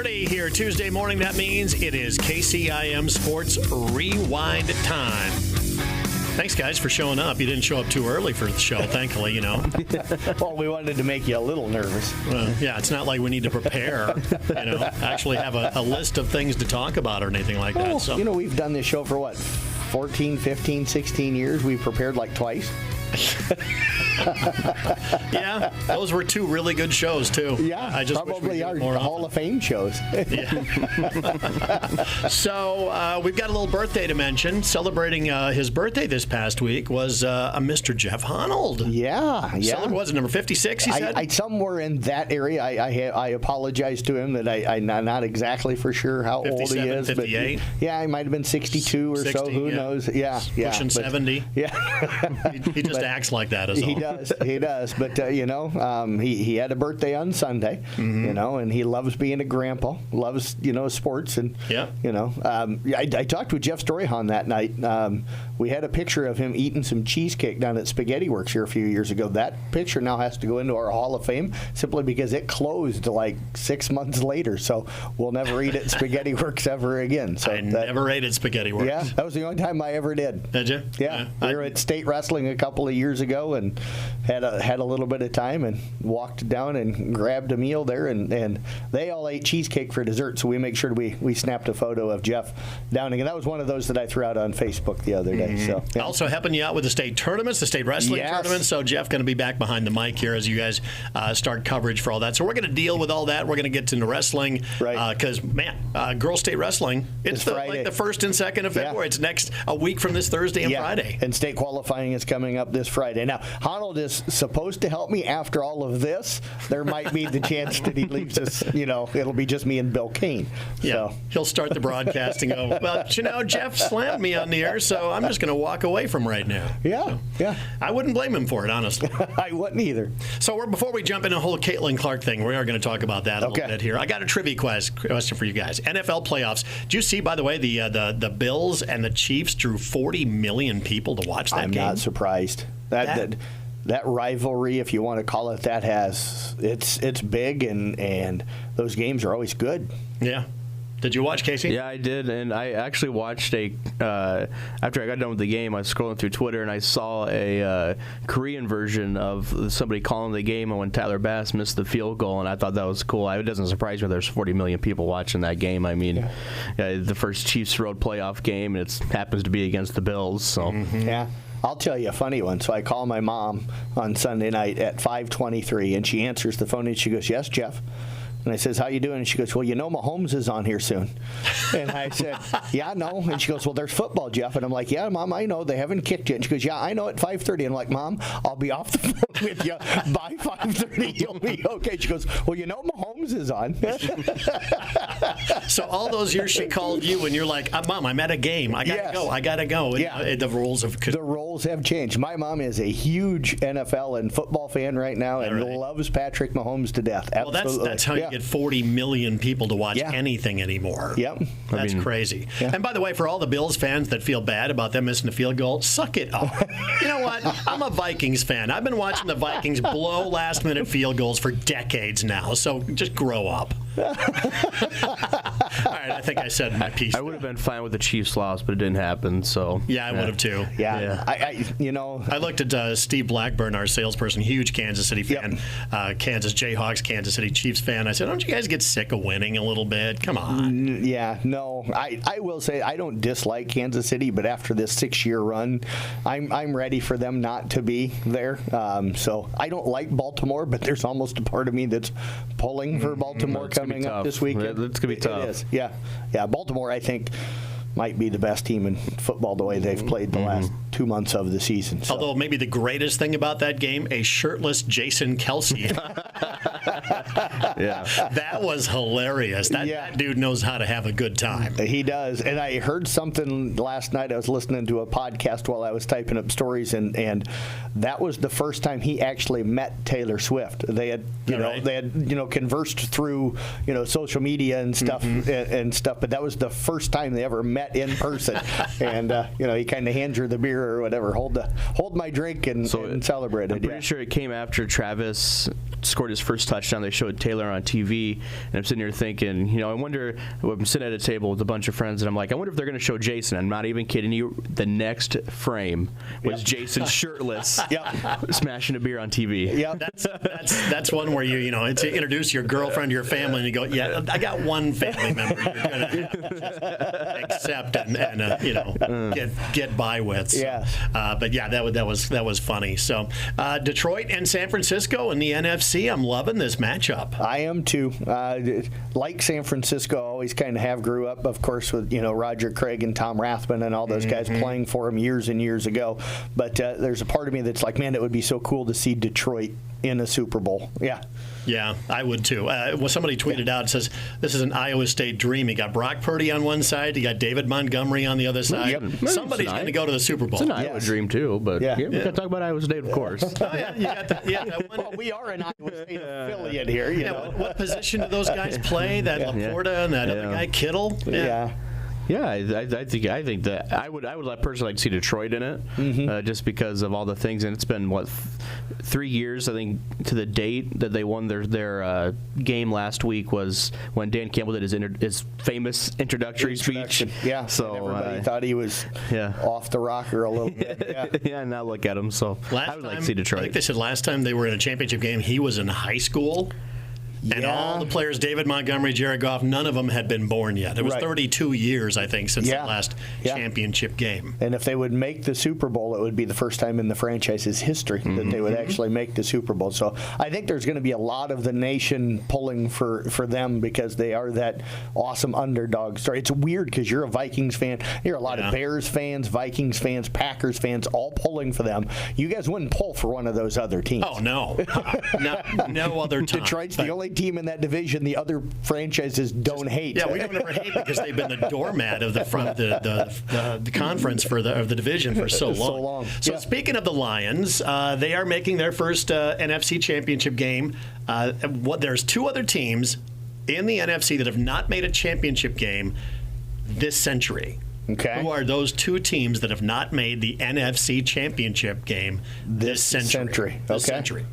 6:30 here Tuesday morning. That means it is KCIM Sports Rewind time. Thanks, guys, for showing up. You didn't show up too early for the show, thankfully, you know. Well, we wanted to make you a little nervous. Yeah, it's not like we need to prepare, actually have a list of things to talk about or anything like that. So. We've done this show for, 14, 15, 16 years. We've prepared like twice. Yeah, those were two really good shows, too. Yeah, I just probably our more Hall of Fame shows. Yeah. So we've got a little birthday to mention. Celebrating his birthday this past week was a Mr. Jeff Honnold. Yeah. So was it number 56, he said? I somewhere in that area. I apologize to him that I'm not exactly for sure how old he is. 58? But he might have been 62 or 60, so. Who knows? Yeah. Pushing 70. Yeah. He just acts like that is all. He does. But, he had a birthday on Sunday, and he loves being a grandpa, loves, sports. And, I talked with Jeff Storyhan that night. We had a picture of him eating some cheesecake down at Spaghetti Works here a few years ago. That picture now has to go into our Hall of Fame simply because it closed like 6 months later. So we'll never eat at Spaghetti Works ever again. So I never ate at Spaghetti Works. Yeah, that was the only time I ever did. Did you? Yeah. We were at state wrestling a couple of years ago and had a little bit of time and walked down and grabbed a meal there. And they all ate cheesecake for dessert, so we make sure we snapped a photo of Jeff Downing. And that was one of those that I threw out on Facebook the other day. So Also helping you out with the state tournaments, the state wrestling tournaments. So Jeff going to be back behind the mic here as you guys start coverage for all that. So we're going to deal with all that. We're going to get into wrestling because girls state wrestling. It's like the 1st and 2nd of February. It's a week from this Thursday and Friday. And state qualifying is coming up this Friday. Now Honnold is supposed to help me after all of this. There might be the chance that he leaves us. It'll be just me and Bill Kane. Yeah, so. He'll start the broadcast and go, well, Jeff slammed me on the air, so I'm just going to walk away from right now. Yeah. I wouldn't blame him for it, honestly. I wouldn't either. So before we jump into the whole Caitlin Clark thing, we are going to talk about that a little bit here. I got a trivia question for you guys. NFL playoffs. Did you see, by the way, the Bills and the Chiefs drew 40 million people to watch that game? I'm not surprised. That rivalry, if you want to call it that, it's big, and those games are always good. Yeah. Did you watch, Casey? Yeah, I did, and I actually watched after I got done with the game, I was scrolling through Twitter, and I saw a Korean version of somebody calling the game when Tyler Bass missed the field goal, and I thought that was cool. It doesn't surprise me there's 40 million people watching that game. I mean, the first Chiefs road playoff game, and it happens to be against the Bills. So Yeah. I'll tell you a funny one. So I call my mom on Sunday night at 5:23, and she answers the phone, and she goes, "Yes, Jeff." And I says, "How you doing?" And she goes, "Well, Mahomes is on here soon." And I said, "Yeah, no." And she goes, "Well, there's football, Jeff." And I'm like, "Yeah, Mom, I know. They haven't kicked yet." And she goes, "Yeah, I know at 5:30. And I'm like, "Mom, I'll be off the phone with you by 5:30. You'll be okay." She goes, "Well, Mahomes is on." So all those years she called you and you're like, "Mom, I'm at a game. I gotta go. Yeah. The roles have changed. My mom is a huge NFL and football fan right now and loves Patrick Mahomes to death. Absolutely. Well, that's how you get 40 million people to watch anything anymore. Yep. That's crazy. Yeah. And by the way, for all the Bills fans that feel bad about them missing the field goal, suck it up. You know what? I'm a Vikings fan. I've been watching the Vikings blow last-minute field goals for decades now, so just grow up. All right, I think I said my piece. I would have been fine with the Chiefs loss, but it didn't happen. So yeah, I would have too. Yeah. I looked at Steve Blackburn, our salesperson, huge Kansas City fan, Kansas Jayhawks, Kansas City Chiefs fan. I said, "Don't you guys get sick of winning a little bit? Come on." Yeah, no. I will say I don't dislike Kansas City, but after this 6-year run, I'm ready for them not to be there. So I don't like Baltimore, but there's almost a part of me that's pulling for Baltimore coming up this weekend. It's going to be tough. It is. Yeah. Baltimore, I think, might be the best team in football the way they've played the last 2 months of the season. So. Although maybe the greatest thing about that game, a shirtless Jason Kelsey. Yeah. That was hilarious. That dude knows how to have a good time. He does. And I heard something last night. I was listening to a podcast while I was typing up stories, and that was the first time he actually met Taylor Swift. They had, conversed through, social media and stuff, but that was the first time they ever met in person. And he kind of hands her the beer or whatever, hold my drink and celebrated. I'm pretty sure it came after Travis scored his first touchdown. They showed put Taylor on TV, and I'm sitting here thinking, I wonder. I'm sitting at a table with a bunch of friends, and I'm like, I wonder if they're going to show Jason. I'm not even kidding you. The next frame was Jason shirtless, smashing a beer on TV. Yeah, that's one where you to introduce your girlfriend to your family, and you go, yeah, I got one family member you're going to accept and get by with. So, but yeah, that was funny. So Detroit and San Francisco in the NFC. I'm loving this matchup. I am too. Like San Francisco, always kind of grew up, of course, with Roger Craig and Tom Rathman and all those guys playing for him years and years ago. But there's a part of me that's like, man, it would be so cool to see Detroit in a Super Bowl. Yeah, I would too. Well, somebody tweeted out, says, this is an Iowa State dream. You got Brock Purdy on one side, you got David Montgomery on the other side. Somebody's going to go to the Super Bowl. It's an Iowa dream too, but we're going to talk about Iowa State, of course. Oh, yeah, you got that one. Well, we are an Iowa State affiliate here. What position do those guys play? That Laporta and that other guy, Kittle? Yeah, I think that I would personally like to see Detroit in it, just because of all the things. And it's been 3 years, I think, to the date that they won their game last week was when Dan Campbell did his famous introductory speech. Yeah, so everybody thought he was off the rocker a little bit. Yeah, now look at him. So I would like to see Detroit. I think they said last time they were in a championship game, he was in high school. And all the players, David Montgomery, Jared Goff, none of them had been born yet. It was 32 years, I think, since the last championship game. And if they would make the Super Bowl, it would be the first time in the franchise's history that they would actually make the Super Bowl. So I think there's going to be a lot of the nation pulling for them because they are that awesome underdog story. It's weird because you're a Vikings fan. You're a lot of Bears fans, Vikings fans, Packers fans, all pulling for them. You guys wouldn't pull for one of those other teams. Oh, no. No other time. Detroit's the only team in that division the other franchises don't hate. Yeah, we don't ever hate because they've been the doormat of the conference of the division for so long. So speaking of the Lions, they are making their first NFC championship game. There's two other teams in the NFC that have not made a championship game this century. Okay. Who are those two teams that have not made the NFC championship game this century?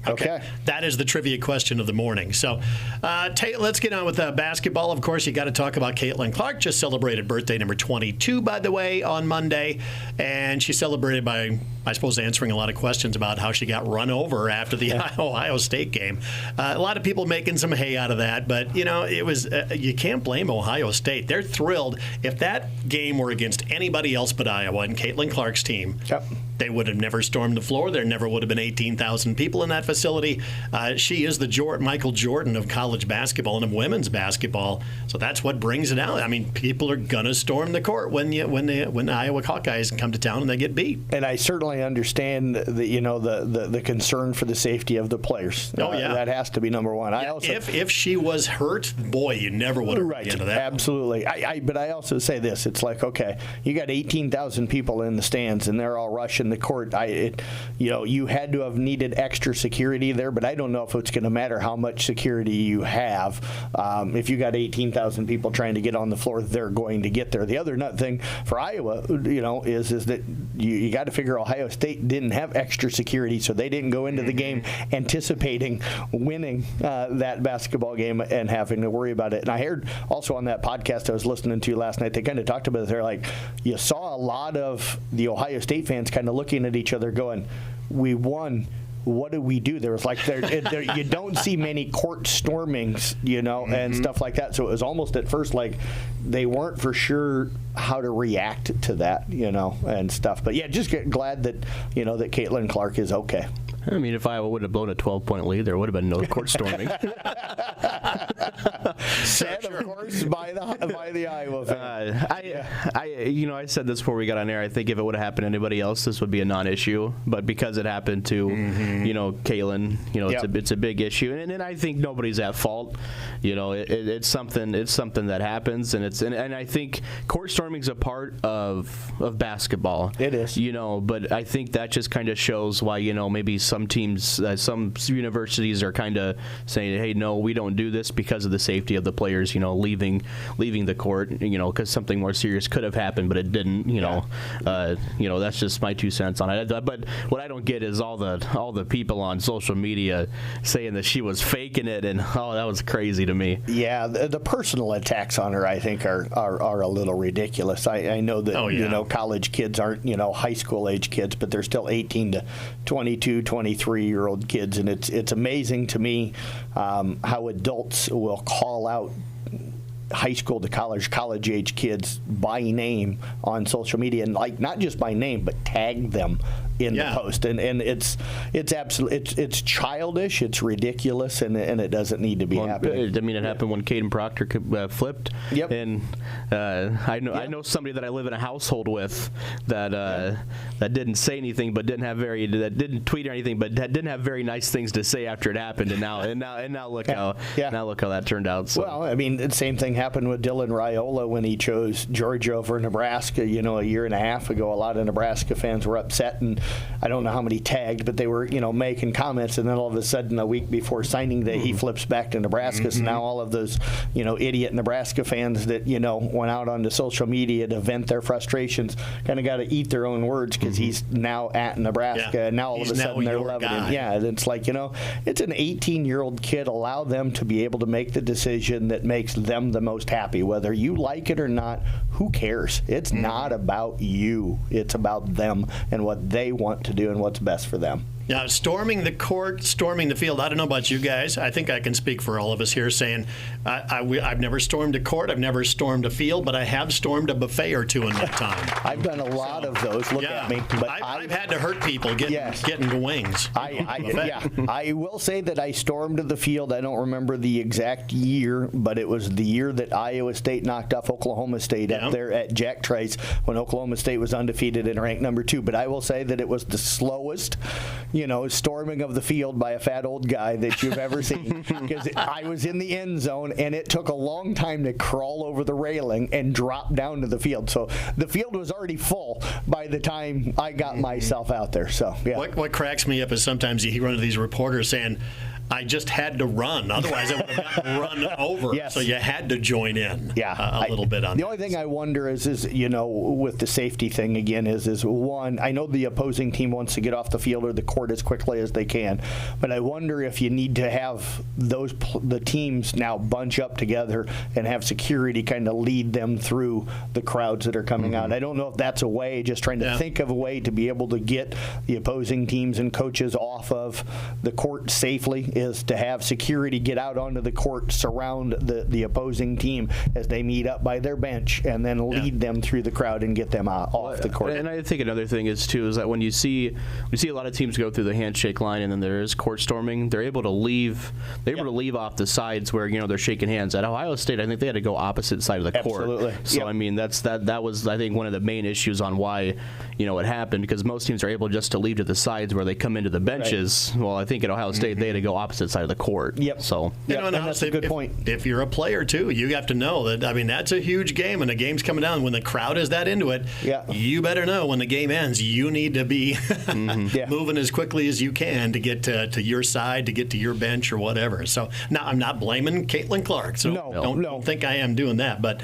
Okay. That is the trivia question of the morning. So let's get on with basketball. Of course, you got to talk about Caitlin Clark. Just celebrated birthday number 22, by the way, on Monday. And she celebrated by, I suppose, answering a lot of questions about how she got run over after the Ohio State game. A lot of people making some hay out of that. But, it was you can't blame Ohio State. They're thrilled. If that game were against anybody else but Iowa and Caitlin Clark's team, they would have never stormed the floor. There never would have been 18,000 people in that facility. She is the Michael Jordan of college basketball and of women's basketball. So that's what brings it out. I mean, people are gonna storm the court when the Iowa Hawkeyes come to town and they get beat. And I certainly understand the concern for the safety of the players. That has to be number one. If she was hurt, boy, you never would have run into that. Absolutely. But I also say this: it's like, okay, you got 18,000 people in the stands and they're all rushing the court. You had to have needed extra security there, but I don't know if it's going to matter how much security you have. If you got 18,000 people trying to get on the floor, they're going to get there. The other nut thing for Iowa, is that you got to figure Ohio State didn't have extra security, so they didn't go into the game anticipating winning that basketball game and having to worry about it. And I heard also on that podcast I was listening to last night, they kind of talked about it. They're like, you saw a lot of the Ohio State fans kind of looking at each other going, we won. What do we do? There was like you don't see many court stormings, and stuff like that. So it was almost at first like they weren't for sure how to react to that, and stuff. But yeah, just glad that that Caitlin Clark is okay. I mean, if Iowa would have blown a 12-point lead, there would have been no court storming. Said, of course, by the Iowa fan. I said this before we got on air. I think if it would have happened to anybody else, this would be a non-issue. But because it happened to, Caitlin, it's a big issue. And I think nobody's at fault. It's something that happens, and I think court storming's a part of basketball. It is. But I think that just kind of shows why maybe some some teams, some universities are kind of saying, hey, no, we don't do this because of the safety of the players, leaving the court, because something more serious could have happened, but it didn't. That's just my 2 cents on it. But what I don't get is all the people on social media saying that she was faking it, and that was crazy to me. Yeah, the personal attacks on her, I think, are a little ridiculous. I know that college kids aren't high school age kids, but they're still 18 to 22, 23-year-old kids, and it's amazing to me how adults will call out high school to college age kids by name on social media, and not just by name, but tag them in the post, and it's absolutely it's childish, it's ridiculous, and it doesn't need to be happening. I mean, it happened when Caden Proctor flipped. Yep. And I know somebody that I live in a household with that didn't say anything, but that didn't tweet or anything, but that didn't have very nice things to say after it happened, and now look how that turned out. So. Well, I mean, the same thing happened with Dylan Raiola when he chose Georgia over Nebraska. A year and a half ago, a lot of Nebraska fans were upset, and I don't know how many tagged, but they were, making comments, and then all of a sudden, a week before signing day, he flips back to Nebraska. So now all of those, idiot Nebraska fans that, went out onto social media to vent their frustrations kind of got to eat their own words because he's now at Nebraska, and now all of a sudden they're loving him. Yeah, it's like, it's an 18-year-old kid. Allow them to be able to make the decision that makes them the most happy. Whether you like it or not, who cares? It's not about you. It's about them and what they want to do and what's best for them. Now, storming the court, storming the field, I don't know about you guys. I think I can speak for all of us here saying I've never stormed a court, I've never stormed a field, but I have stormed a buffet or two in my time. I've done a lot of those. Look at me. But I've had to hurt people getting the wings. I will say that I stormed the field. I don't remember the exact year, but it was the year that Iowa State knocked off Oklahoma State up there at Jack Trice when Oklahoma State was undefeated and ranked number 2. But I will say that it was the slowest storming of the field by a fat old guy that you've ever seen, because I was in the end zone and it took a long time to crawl over the railing and drop down to the field. So the field was already full by the time I got myself out there. So what cracks me up is sometimes you hear one of these reporters saying, I just had to run. Otherwise, I would have gotten run over. Yes. So you had to join in a little bit on the that. only thing I wonder is with the safety thing again is one, I know the opposing team wants to get off the field or the court as quickly as they can, but I wonder if you need to have the teams now bunch up together and have security kind of lead them through the crowds that are coming out. I don't know if that's a way, just trying to think of a way to be able to get the opposing teams and coaches off of the court safely, is to have security get out onto the court, surround the opposing team as they meet up by their bench, and then lead them through the crowd and get them off the court. And I think another thing is that when you see a lot of teams go through the handshake line and then there is court storming, they're able to leave off the sides where they're shaking hands. At Ohio State, I think they had to go opposite side of the court. Absolutely. So I mean that was I think one of the main issues on why it happened, because most teams are able just to leave to the sides where they come into the benches. Right. Well, I think at Ohio State they had to go opposite side of the court. Yep. So and that's a good point. If you're a player too, you have to know that. I mean, that's a huge game, and the game's coming down. When the crowd is that into it, you better know when the game ends. You need to be moving as quickly as you can to get to your side, to get to your bench or whatever. So now I'm not blaming Caitlin Clark. So don't think I am doing that. But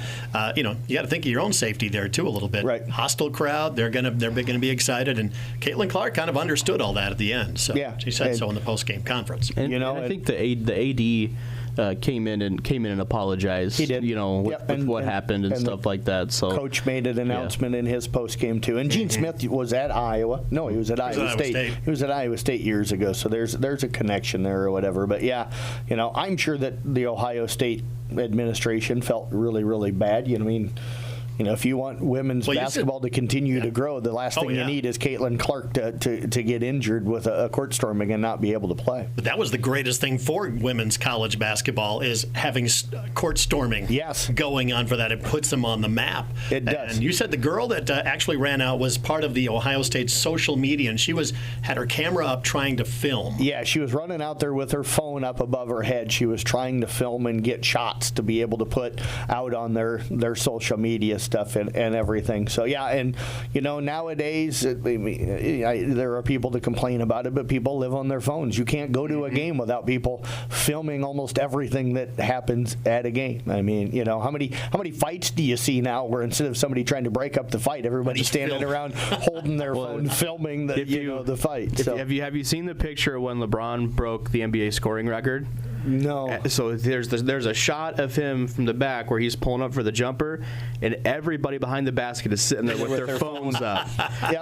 you got to think of your own safety there too a little bit. Right. Hostile crowd. They're gonna be excited, and Caitlin Clark kind of understood all that at the end. So she said so in the post game conference. And I think the AD came in and apologized. He did. With what happened and stuff like that. So Coach made an announcement in his post game too. And Gene Smith was at Iowa. No, he was at Iowa State. He was at Iowa State years ago. So there's a connection there or whatever. But I'm sure that the Ohio State administration felt really, really bad. If you want women's basketball to continue to grow, the last thing you need is Caitlin Clark to get injured with a court storming and not be able to play. But that was the greatest thing for women's college basketball, is having court storming going on for that. It puts them on the map. It does. And you said the girl that actually ran out was part of the Ohio State social media, and she had her camera up trying to film. Yeah, she was running out there with her phone up above her head. She was trying to film and get shots to be able to put out on their social media. stuff and everything. So, yeah, and, nowadays, there are people that complain about it, but people live on their phones. You can't go to a game without people filming almost everything that happens at a game. I mean, how many fights do you see now where instead of somebody trying to break up the fight, everybody's standing around holding their phone, filming the fight. So. Have you seen the picture when LeBron broke the NBA scoring record? No. So there's a shot of him from the back where he's pulling up for the jumper, and everybody behind the basket is sitting there with their phones up,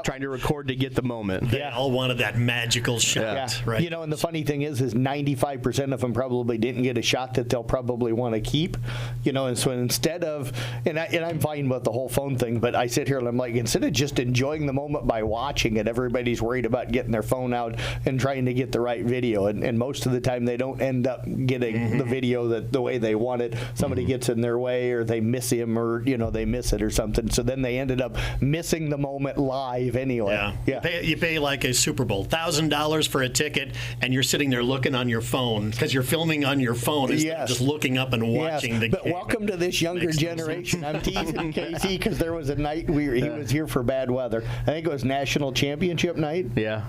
trying to record to get the moment. They all wanted that magical shot, right? And the funny thing is 95% of them probably didn't get a shot that they'll probably want to keep. And so instead of, and I'm fine with the whole phone thing, but I sit here and I'm like, instead of just enjoying the moment by watching it, everybody's worried about getting their phone out and trying to get the right video, and most of the time they don't end up getting the video the way they want it. Somebody gets in their way, or they miss him, or they miss it or something. So then they ended up missing the moment live anyway. Yeah. You pay like a Super Bowl, $1,000 for a ticket, and you're sitting there looking on your phone because you're filming on your phone instead of just looking up and watching the game. But welcome to this younger generation. I'm teasing Casey because there was a night he was here for bad weather. I think it was national championship night. Yeah,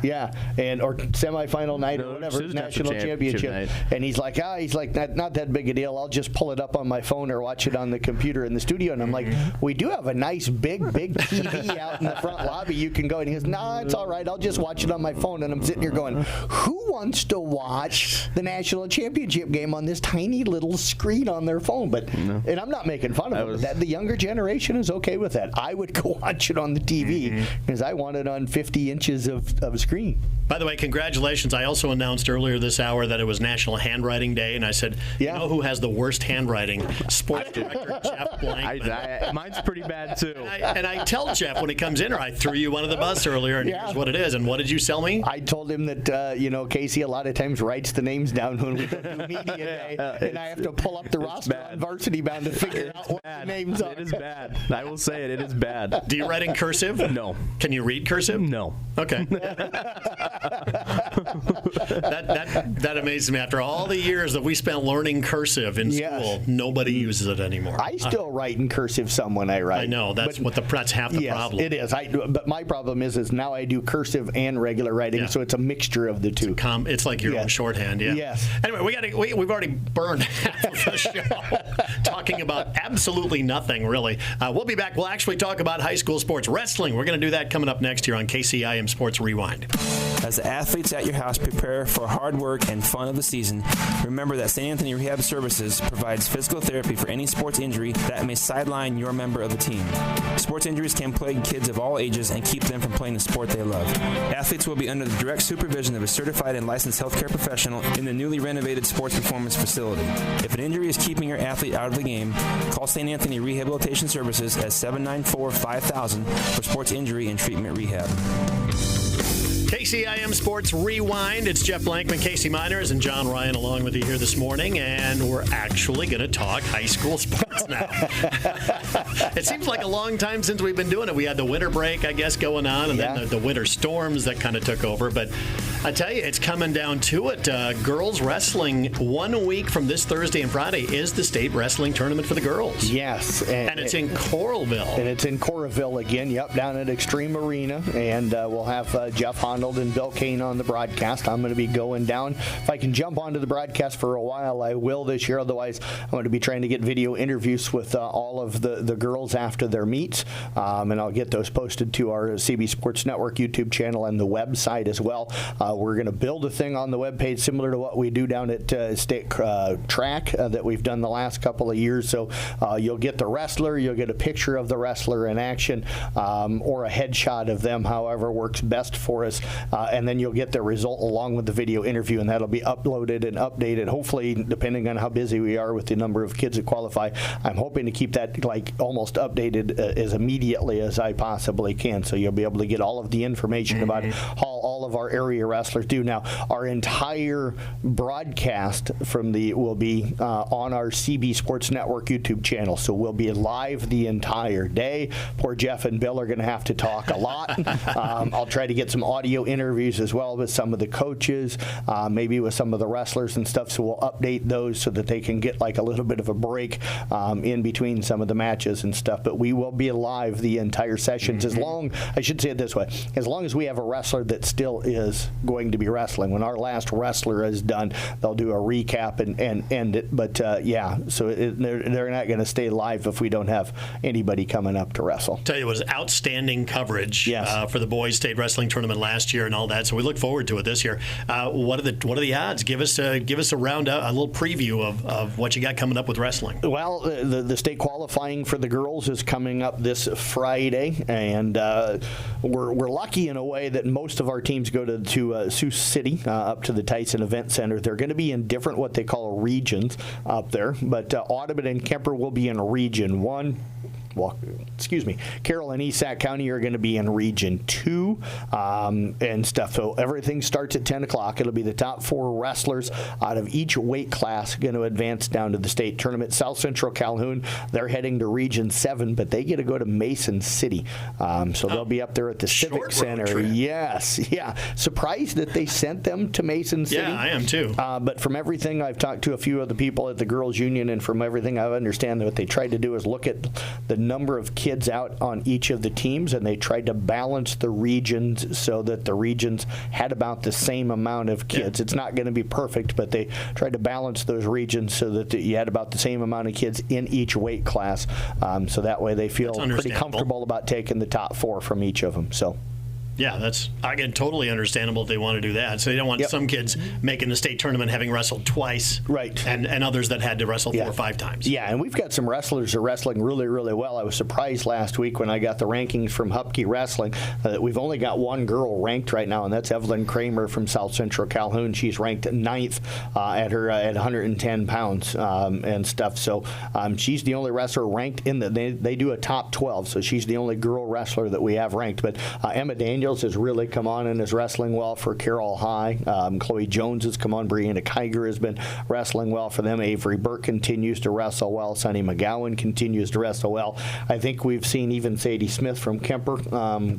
or semifinal night or whatever. National championship night. And he's like, not that big a deal. I'll just pull it up on my phone or watch it on the computer in the studio. And I'm like, we do have a nice big TV out in the front lobby. You can go. And he goes, nah, it's all right. I'll just watch it on my phone. And I'm sitting here going, who wants to watch the national championship game on this tiny little screen on their phone? But and I'm not making fun of it. That the younger generation is okay with that. I would go watch it on the TV because I want it on 50 inches of screen. By the way, congratulations. I also announced earlier this hour that it was National Handwriting Day, and I said, you know who has the worst handwriting? Sports Director Jeff Blankman. Mine's pretty bad, too. And I tell Jeff when he comes in, or I threw you under the bus earlier, and here's what it is. And what did you sell me? I told him that, Casey a lot of times writes the names down when we go to media day, and I have to pull up the roster on Varsity Bound to figure out what the names are. It is bad. I will say it is bad. Do you write in cursive? No. Can you read cursive? No. Okay. That amazes me. After all the years that we spent learning cursive in school, nobody uses it anymore. I still write in cursive some when I write. I know. That's half the problem. It is. But my problem is now I do cursive and regular writing, so it's a mixture of the two. It's like your own shorthand, Yes. Anyway, we've already burned half of the show talking about absolutely nothing, really. We'll be back. We'll actually talk about high school sports. Wrestling, we're going to do that coming up next here on KCIM Sports Rewind. As the athletes at your house prepare for hard work and fun of the season, remember that St. Anthony Rehab Services provides physical therapy for any sports injury that may sideline your member of the team. Sports injuries can plague kids of all ages and keep them from playing the sport they love. Athletes will be under the direct supervision of a certified and licensed healthcare professional in the newly renovated sports performance facility. If an injury is keeping your athlete out of the game, call St. Anthony Rehabilitation Services at 794-5000 for sports injury and treatment rehab. KCIM Sports Rewind. It's Jeff Blankman, Casey Miners, and John Ryan along with you here this morning, and we're actually going to talk high school sports now. It seems like a long time since we've been doing it. We had the winter break, I guess, going on, and then the winter storms that kind of took over. But I tell you, it's coming down to it. Girls wrestling, 1 week from this Thursday and Friday is the state wrestling tournament for the girls. Yes. And it's in Coralville. And it's in Coralville again, down at Extreme Arena. And we'll have Jeff Honnold and Bill Kane on the broadcast. I'm going to be going down. If I can jump onto the broadcast for a while, I will this year. Otherwise, I'm going to be trying to get video interviews with all of the girls after their meets. And I'll get those posted to our CB Sports Network YouTube channel and the website as well. We're going to build a thing on the webpage similar to what we do down at State Track that we've done the last couple of years. So you'll get the wrestler, you'll get a picture of the wrestler in action, or a headshot of them, however works best for us. And then you'll get the result along with the video interview, and that'll be uploaded and updated. Hopefully, depending on how busy we are with the number of kids that qualify, I'm hoping to keep that almost updated as immediately as I possibly can. So you'll be able to get all of the information about how all of our area wrestlers do. Now, our entire broadcast will be on our CB Sports Network YouTube channel. So we'll be live the entire day. Poor Jeff and Bill are going to have to talk a lot. I'll try to get some audio video interviews as well with some of the coaches, maybe with some of the wrestlers and stuff. So we'll update those so that they can get like a little bit of a break in between some of the matches and stuff. But we will be live the entire sessions as long, I should say it this way, as long as we have a wrestler that still is going to be wrestling. When our last wrestler is done, they'll do a recap and end it. But so they're not going to stay live if we don't have anybody coming up to wrestle. Tell you, it was outstanding coverage for the boys state wrestling tournament last year and all that. So we look forward to it this year. What are the odds? Give us a little preview of what you got coming up with wrestling. Well, the state qualifying for the girls is coming up this Friday, and we're lucky in a way that most of our teams go to Sioux City, up to the Tyson Event Center. They're going to be in different what they call regions up there, but Audubon and Kemper will be in Region 1. Carroll and East Sac County are going to be in Region 2 and stuff. So everything starts at 10 o'clock. It'll be the top 4 wrestlers out of each weight class going to advance down to the state tournament. South Central Calhoun, they're heading to Region 7, but they get to go to Mason City. So they'll be up there at the Civic Center. Yes. Yeah. Surprised that they sent them to Mason City. Yeah, I am too. But from everything I've talked to a few of the people at the Girls Union, and from everything I understand, what they tried to do is look at the number of kids out on each of the teams, and they tried to balance the regions so that the regions had about the same amount of kids. It's not going to be perfect, but they tried to balance those regions so that you had about the same amount of kids in each weight class. So that way they feel pretty comfortable about taking the top 4 from each of them. So. Yeah, that's, again, totally understandable if they want to do that. So they don't want some kids making the state tournament having wrestled twice. Right. And others that had to wrestle 4 or 5 times. Yeah, and we've got some wrestlers that are wrestling really, really well. I was surprised last week when I got the rankings from Hupke Wrestling that we've only got one girl ranked right now, and that's Evelyn Kramer from South Central Calhoun. She's ranked 9th at 110 pounds and stuff. So she's the only wrestler ranked in they do a top 12, so she's the only girl wrestler that we have ranked. But Emma Daniels has really come on and is wrestling well for Carroll High. Chloe Jones has come on. Brianna Kiger has been wrestling well for them. Avery Burke continues to wrestle well. Sonny McGowan continues to wrestle well. I think we've seen even Sadie Smith from Kemper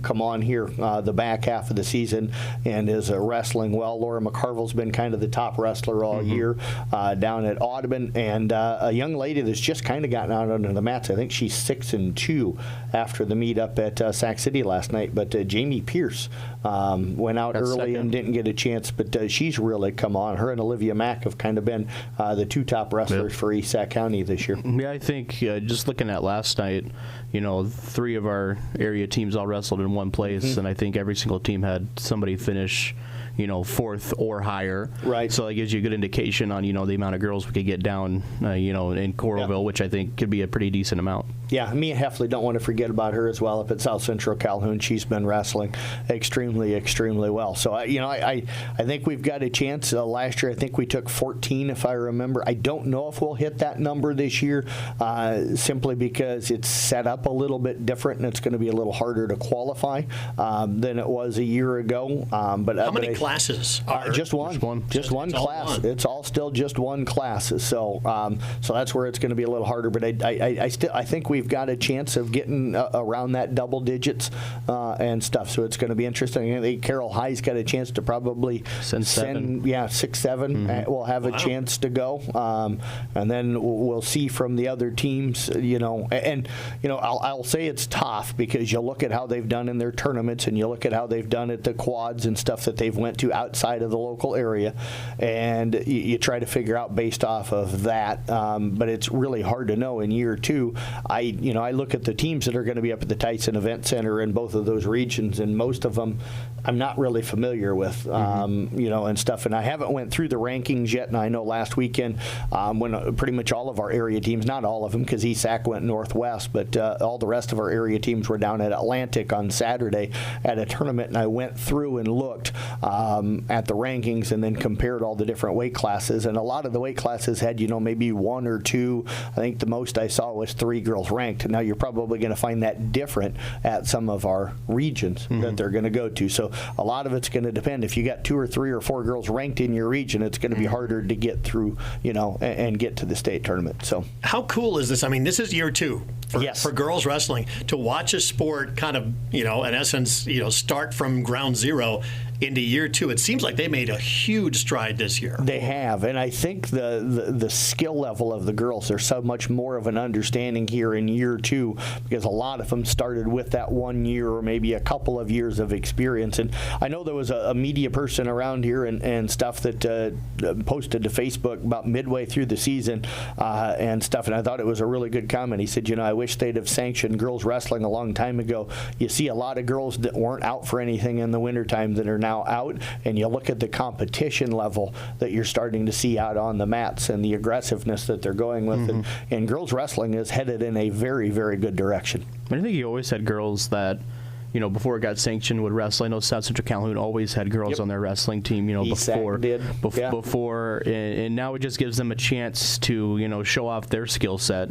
come on here the back half of the season and is wrestling well. Laura McCarville's been kind of the top wrestler all year down at Audubon, and a young lady that's just kind of gotten out under the mats. I think she's 6-2 after the meet up at Sac City last night. But Jamie Pierce went out early and didn't get a chance, but she's really come on. Her and Olivia Mack have kind of been the 2 top wrestlers for East Sac County this year. Yeah, I think just looking at last night, 3 of our area teams all wrestled in one place, and I think every single team had somebody finish 4th or higher. Right. So that gives you a good indication on, the amount of girls we could get down, in Coralville, which I think could be a pretty decent amount. Yeah, Mia Heffley, don't want to forget about her as well up at South Central Calhoun. She's been wrestling extremely, extremely well. So, I think we've got a chance. Last year, I think we took 14, if I remember. I don't know if we'll hit that number this year, simply because it's set up a little bit different, and it's going to be a little harder to qualify than it was a year ago. But how many classes are? Just one. Just one class. It's all still just one class. So that's where it's going to be a little harder. But I think we've got a chance of getting around that double digits and stuff. So it's going to be interesting. I think Carroll High's got a chance to probably send 6, 7. We'll have a chance to go, and then we'll see from the other teams. I'll say it's tough because you look at how they've done in their tournaments, and you look at how they've done at the quads and stuff that they've went to outside of the local area, and you try to figure out based off of that. But it's really hard to know in year 2. I look at the teams that are going to be up at the Tyson Event Center in both of those regions, and most of them I'm not really familiar with, and stuff. And I haven't went through the rankings yet. And I know last weekend when pretty much all of our area teams, not all of them because ESAC went Northwest, but all the rest of our area teams were down at Atlantic on Saturday at a tournament, and I went through and looked at the rankings and then compared all the different weight classes. And a lot of the weight classes had, maybe 1 or 2. I think the most I saw was 3 girls ranked. Now you're probably going to find that different at some of our regions that they're going to go to. So a lot of it's going to depend. If you got 2 or 3 or 4 girls ranked in your region, it's going to be harder to get through, and get to the state tournament. So how cool is this? I mean, this is year 2 for girls wrestling, to watch a sport kind of, in essence, start from ground zero into year 2. It seems like they made a huge stride this year. They have, and I think the skill level of the girls, there's so much more of an understanding here in year 2 because a lot of them started with that 1 year or maybe a couple of years of experience. And I know there was a media person around here and stuff that posted to Facebook about midway through the season and stuff, and I thought it was a really good comment. He said, I wish they'd have sanctioned girls wrestling a long time ago. You see a lot of girls that weren't out for anything in the wintertime that are now out, and you look at the competition level that you're starting to see out on the mats and the aggressiveness that they're going with, and girls wrestling is headed in a very, very good direction. I think you always had girls that, before it got sanctioned would wrestle. I know South Central Calhoun always had girls on their wrestling team, before, and now it just gives them a chance to, show off their skill set,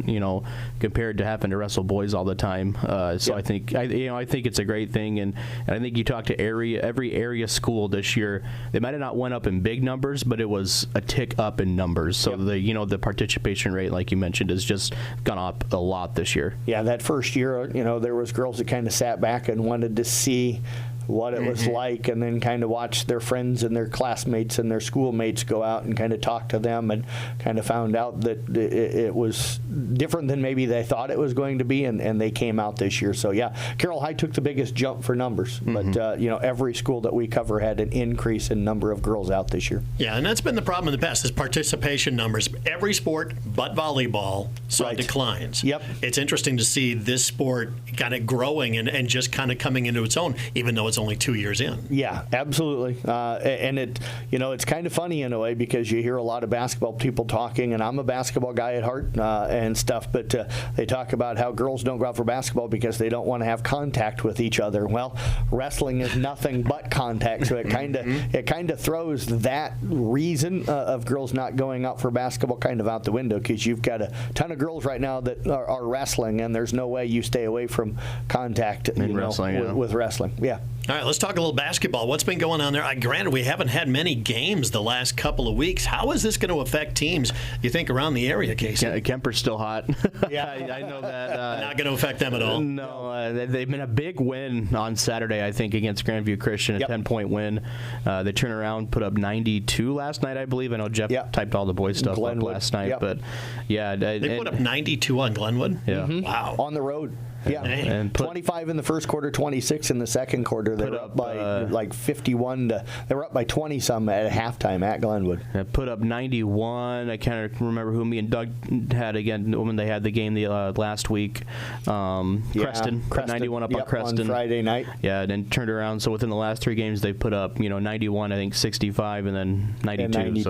compared to having to wrestle boys all the time. I think it's a great thing, and I think you talk to every area school this year, they might have not went up in big numbers, but it was a tick up in numbers. So the participation rate, like you mentioned, has just gone up a lot this year. Yeah, that first year, there was girls that kind of sat back and wanted to see what it was like, and then kind of watch their friends and their classmates and their schoolmates go out and kind of talk to them, and kind of found out that it was different than maybe they thought it was going to be, and they came out this year. So Carroll High took the biggest jump for numbers, but every school that we cover had an increase in number of girls out this year. Yeah, and that's been the problem in the past, is participation numbers. Every sport but volleyball saw declines. Yep. It's interesting to see this sport kind of growing and just kind of coming into its own, even though it's only 2 years in. Yeah, absolutely. And it's kind of funny in a way, because you hear a lot of basketball people talking, and I'm a basketball guy at heart and stuff, but they talk about how girls don't go out for basketball because they don't want to have contact with each other. Well, wrestling is nothing but contact, so it kind of throws that reason of girls not going out for basketball kind of out the window, because you've got a ton of girls right now that are wrestling, and there's no way you stay away from contact with wrestling. Yeah. All right, let's talk a little basketball. What's been going on there? Granted, we haven't had many games the last couple of weeks. How is this going to affect teams, you think, around the area, Casey? Yeah, Kemper's still hot. Yeah, I know that. Not going to affect them at all. No, they've been a big win on Saturday, I think, against Grandview Christian, a 10-point win. They turned around, put up 92 last night, I believe. I know Jeff typed all the boys' stuff up last night. But, they put up 92 on Glenwood? Yeah. Wow. On the road. Yeah, and 25 in the first quarter, 26 in the second quarter. They were up by 51 to. They were up by 20 some at halftime at Glenwood. Put up 91. I can't remember who me and Doug had again when they had the game last week. Creston put 91 up on Creston on Friday night. Yeah, and then turned around. So within the last 3 games, they put up 91, I think 65, and then 92. So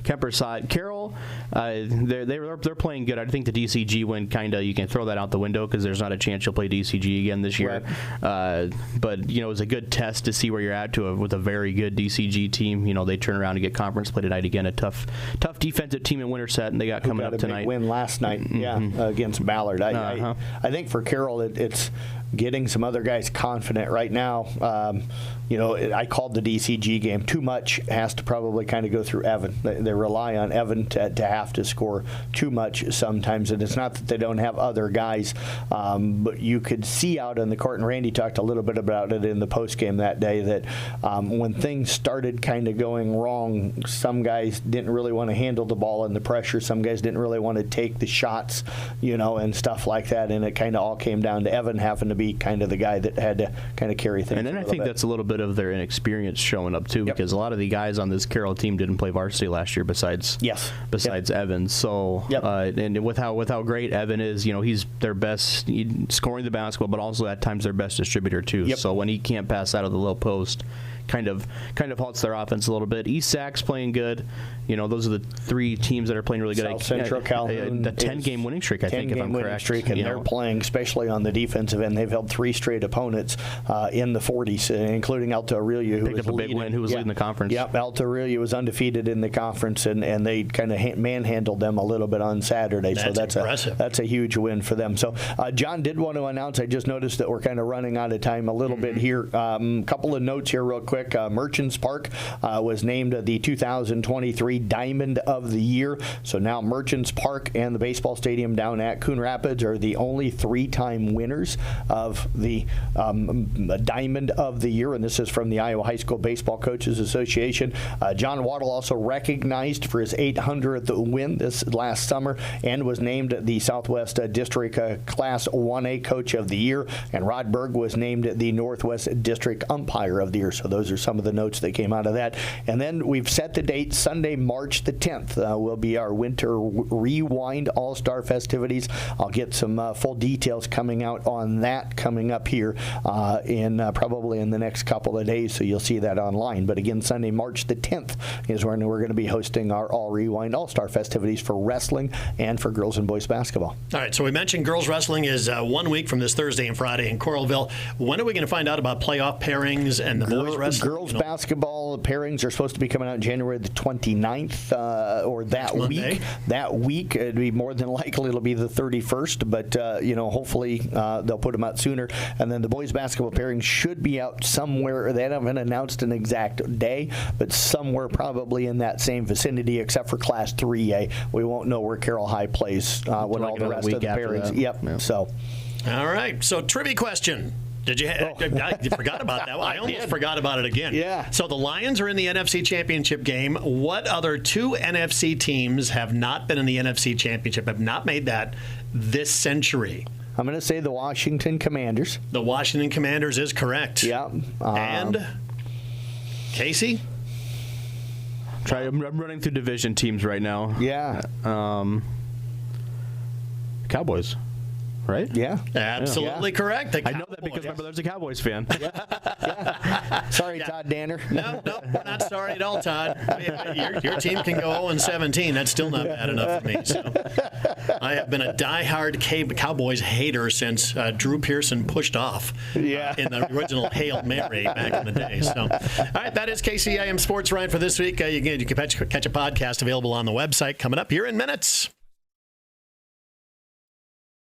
Kemper's hot. Carroll, they're playing good. I think the DCG win you can throw that out the window, because there's not a chance you'll play DCG again this year. Right. But it was a good test to see where you're at with a very good DCG team. They turn around and get conference play tonight again. A tough defensive team in Winterset, and they got coming up tonight. Big win last night, against Ballard. I think for Carroll, it's getting some other guys confident right now. I called the DCG game. Too much has to probably kind of go through Evan. They rely on Evan to have to score too much sometimes, and it's not that they don't have other guys, but you could see out on the court, and Randy talked a little bit about it in the post game that day, that when things started kind of going wrong, some guys didn't really want to handle the ball and the pressure. Some guys didn't really want to take the shots, and stuff like that, and it kind of all came down to Evan having to be kind of the guy that had to kind of carry things. And then I think that's a little bit of their inexperience showing up too, because a lot of the guys on this Carroll team didn't play varsity last year besides Evan. So and with how great Evan is, he's their best scoring the basketball, but also at times their best distributor too. So when he can't pass out of the low post, kind of halts their offense a little bit. East Sack's playing good. Those are the 3 teams that are playing really good. South Central Calhoun, the 10-game winning streak, I think, if I'm correct. Streak, and they're playing, especially on the defensive end. They've held 3 straight opponents in the 40s, including Alta Aurelia, who picked up a big win, who was leading the conference. Yep, Alta Aurelia was undefeated in the conference, and they kind of manhandled them a little bit on Saturday. That's impressive. That's a huge win for them. So John did want to announce. I just noticed that we're kind of running out of time a little bit here. Couple of notes here, real quick. quick. Merchants Park was named the 2023 Diamond of the Year. So now Merchants Park and the baseball stadium down at Coon Rapids are the only 3-time winners of the Diamond of the Year, and this is from the Iowa High School Baseball Coaches Association. John Waddle also recognized for his 800th win this last summer and was named the Southwest District Class 1A Coach of the Year, and Rod Berg was named the Northwest District Umpire of the Year. So those are some of the notes that came out of that. And then we've set the date. Sunday, March the 10th will be our Winter Rewind All-Star festivities. I'll get some full details coming out on that coming up here in probably in the next couple of days, so you'll see that online. But again, Sunday, March the 10th is when we're going to be hosting our All Rewind All-Star festivities for wrestling and for girls and boys basketball. All right, so we mentioned girls wrestling is 1 week from this Thursday and Friday in Coralville. When are we going to find out about playoff pairings and the boys wrestling? Girls basketball pairings are supposed to be coming out January the 29th or that week. That week, it'd be more than likely it'll be the 31st, but hopefully they'll put them out sooner. And then the boys basketball pairings should be out somewhere. They haven't announced an exact day, but somewhere probably in that same vicinity, except for Class 3A. We won't know where Carroll High plays when all the rest of the pairings. Yep. So. All right. So, trivia question. Did you? I forgot about that one. I almost forgot about it again. Yeah. So the Lions are in the NFC Championship game. What other 2 NFC teams have not been in the NFC Championship, have not made that this century? I'm going to say the Washington Commanders. The Washington Commanders is correct. Yeah. And Casey? I'm running through division teams right now. Yeah. Cowboys. Right? Yeah. Absolutely correct. I know that because my brother's a Cowboys fan. Sorry, Todd Danner. No, we're not sorry at all, Todd. Your team can go 0-17. That's still not bad enough for me. So I have been a diehard Cowboys hater since Drew Pearson pushed off in the original Hail Mary back in the day. So, all right, that is KCIM Sports Ryan for this week. You can catch a podcast available on the website coming up here in minutes.